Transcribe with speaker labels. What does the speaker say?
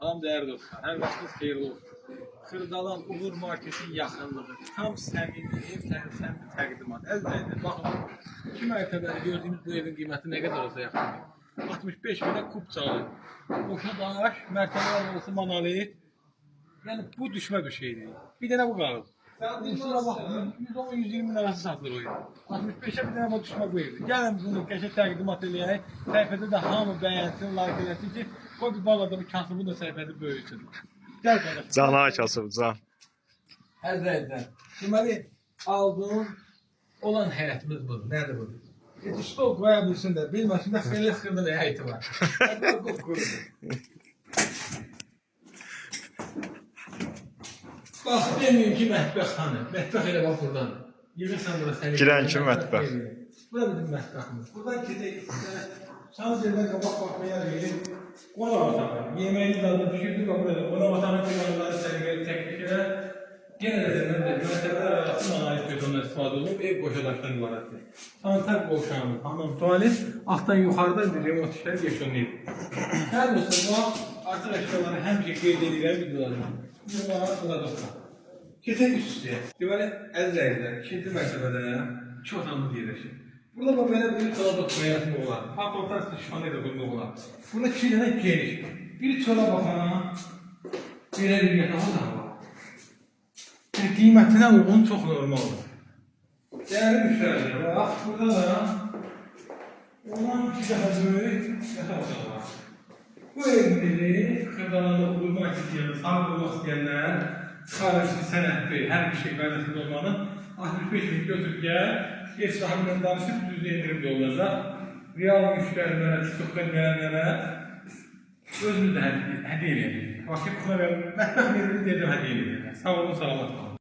Speaker 1: Salam değerli dostlar. Hər vaxtınız xeyirli olsun. Xırdalan Uğur Marketin yaxınlığı. Tam səmimi ev səmimi təqdimat. Əzizlərim, baxın. 2 mərtəbəli gördüyünüz bu evin qiyməti nə qədər olsa yaxındır. 65 minə kub çalır. Boşa daş, mərtəbələr olsun monolit. Yəni bu düşmə bir şeydir. Bir dənə bu qalır. Şuna baxın, 110-120 min arası satılır o ev. 65'e bir dənə bu düşmə bu evdir. Gəlin bunu qəşəng təqdimat eləyək. Səhifədə də hamı bəyənsin, like eləsin ki, o bir balada bir kasıbın da səhifəsi böyüsün. Gəl qardaş.
Speaker 2: Cana kasıb, can.
Speaker 1: Əzrəydən. Deməli, aldığım olan həyətimiz budur. Nədir bu? Stol qoya bilsin də, bilməsin də xeyli sıxırdı nə həyəti var. Bax, deməyim ki, mətbəxxanı. Mətbəx elə bax buradan. Yığırsan bura səni.
Speaker 2: Girən ki, mətbəx.
Speaker 1: Bura bizim mətbəximiz. Buradan gedək. Şans yerdən qabaq baxmaya verir. Qonaq otağı. Yeməyi zadını düşürdük, burada qonaq otağının qonaqları səliqəli təklif edə. Yenə də demək də, mərtəbələr arası mənayət betondan istifadə olunub, ev qoşalaşdan ibarətdir. Sanitar qovşağımız, hamam tualet, altdan yuxarıda remont işləri yeşonlayıb. Hər dostlar, bax, artıq əşyaları həmişə qeyd edirəm videolarına. Bunları sırada. Keçək üst üstəyə. Deməli, əzrəyirlər, 2-ci mərtəbədə 2 otağımız yerləşir. Burada bax, belə bir çolabaq qoyasım olar. Paportasını şifanı ilə qoymaq olar. Burada 2 dənə geniş. Bir çolabaqa, belə bir yatağı da var. Qiymətinə uyğun çox normaldır. Dəyərli müştərilər, bax, burada da ondan 2 dəfə böyük yataq otağı var. Bu evleri Kırdalan'da uğurmak isteyen, sağ olmak isteyenler, xarici sənətli, hər bir şey qaydasında olmanın 65 bin götürüb gəl, geç sahibindən danışıb düzdə indirim yollarlar. Real müştərilərə, çıxıqdan gələnlərə özümüz də hədiyyə edirik. Vakit xuna və mətbəx verini dedim hədiyyə edirik. Sağ olun, salamat qalın.